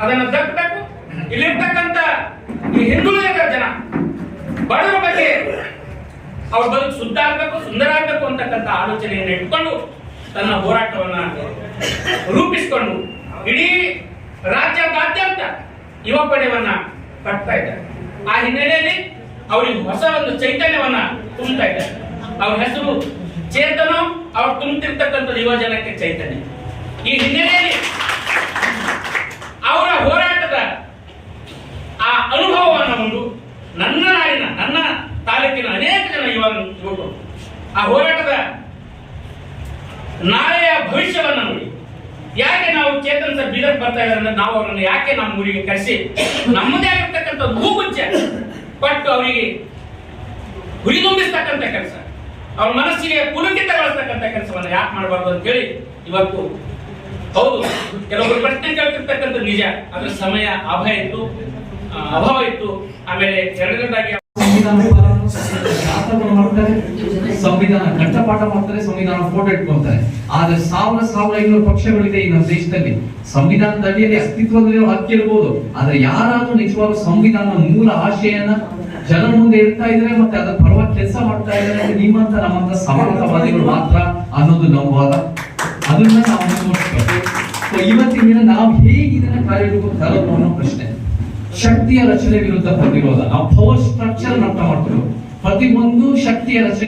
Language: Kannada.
ಅದನ್ನು ದಕ್ಕಬೇಕು. ಇಲ್ಲಿರ್ತಕ್ಕಂಥ ಈ ಹಿಂದುಳಿದ ಜನ ಬಡವರ ಬಗ್ಗೆ ಅವ್ರ ಬದುಕು ಶುದ್ಧ ಆಗ್ಬೇಕು, ಸುಂದರ ಆಗ್ಬೇಕು ಅಂತಕ್ಕಂಥ ಆಲೋಚನೆಯನ್ನು ಇಟ್ಕೊಂಡು ತನ್ನ ಹೋರಾಟವನ್ನ ರೂಪಿಸಿಕೊಂಡು ಇಡೀ ರಾಜ್ಯದಾದ್ಯಂತ ಯುವ ಪಡೆಯವನ್ನ ಕಟ್ತಾ ಇದ್ದಾರೆ. ಆ ಹಿನ್ನೆಲೆಯಲ್ಲಿ ಅವರಿಗೆ ಹೊಸ ಒಂದು ಚೈತನ್ಯವನ್ನ ತುಂಬುತ್ತಾ ಇದ್ದಾರೆ. ಅವ್ರ ಹೆಸರು ಚೇತನ, ಅವ್ರು ತುಂಬುತ್ತಿರ್ತಕ್ಕಂಥ ಯುವ ಜನಕ್ಕೆ ಚೈತನ್ಯ. ಈ ಹಿನ್ನೆಲೆಯಲ್ಲಿ ಅವರ ಹೋರಾಟದ ಆ ಅನುಭವವನ್ನು ಒಂದು ನನ್ನ ನಾಡಿನ, ನನ್ನ ತಾಲೂಕಿನ ಅನೇಕ ಜನ ಯುವಕರು ಆ ಹೋರಾಟದ ನಾಳೆಯ ಭವಿಷ್ಯವನ್ನು ನೋಡಿ, ಯಾಕೆ ನಾವು ಚೇತನ್ ಸರ್ ಬೀದರ್ ಬರ್ತಾ ಇದ್ದಾರೆ ಅಂದ್ರೆ ನಾವು ಅವರನ್ನು ಯಾಕೆ ನಮ್ಮ ಊರಿಗೆ ಕರೆಸಿ ನಮ್ಮದೇ ಆಗಿರ್ತಕ್ಕಂಥ ಹೂಗುಚ್ಚ ಪಟ್ಟು ಅವರಿಗೆ ಹುರಿದುಂಬಿಸ್ತಕ್ಕಂಥ ಕೆಲಸ, ಅವ್ರ ಮನಸ್ಸಿಗೆ ಪುಲಕಿತಗೊಳಿಸ್ತಕ್ಕಂಥ ಕೆಲಸವನ್ನು ಯಾಕೆ ಮಾಡಬಾರ್ದು ಅಂತ ಹೇಳಿ ಇವತ್ತು ಹೌದು ಕೆಲವರು ಪ್ರಶ್ನೆ ಕೇಳ್ತಿರ್ತಕ್ಕಂಥ ನಿಜ, ಅದ್ರ ಸಮಯ ಅಭಾವ ಇತ್ತು. ಆಮೇಲೆ ಎರಡನೇದಾಗಿ ಸಂವಿಧಾನ ಕಂಠಪಾಠ ಮಾಡ್ತಾರೆ, ಸಂವಿಧಾನ ಫೋಟೋ ಇಟ್ಕೊಂತಾರೆ. ಆದ್ರೆ 1500 ಪಕ್ಷಗಳಿದೆ ಈ ನಮ್ಮ ದೇಶದಲ್ಲಿ. ಸಂವಿಧಾನದ ಅಡಿಯಲ್ಲಿ ಅಸ್ತಿತ್ವದಲ್ಲಿ ಹಕ್ಕು ಇರ್ಬೋದು, ಆದ್ರೆ ಯಾರಾದ್ರೂ ನಿಜವಾದ ಸಂವಿಧಾನದ ಮೂಲ ಆಶಯನ ಜನ ಮುಂದೆ ಇಡ್ತಾ ಇದ್ರೆ ಮತ್ತೆ ಅದರ ಪರವಾಗಿ ಕೆಲಸ ಮಾಡ್ತಾ ಇದ್ದಾರೆ ಅಂದ್ರೆ ನಿಮ್ಮಂತ ನಮ್ಮಂತ ಸಮಾನತಾವಾದಿಗಳು ಮಾತ್ರ ಅನ್ನೋದು ನಮ್ಮ ವಾದ. ಅದನ್ನ ನಾವು ಮುಂದುವರಿಸಬೇಕು. ಇವತ್ತಿನ ದಿನ ನಾವು ಹೇಗೆ ಇದನ್ನ ಕಾರ್ಯರೂಪಕ್ಕೆ ತರೋದು ಅನ್ನೋ ಪ್ರಶ್ನೆ. ಶಕ್ತಿಯ ರಚನೆ ವಿರುದ್ಧ ಪ್ರತಿರೋಧ. ನಾವು ಪವರ್ ಸ್ಟ್ರಕ್ಚರ್ ಅರ್ಥ ಮಾಡ್ತೀವಿ. ಪ್ರತಿಯೊಂದು ಶಕ್ತಿಯ ರಚನೆ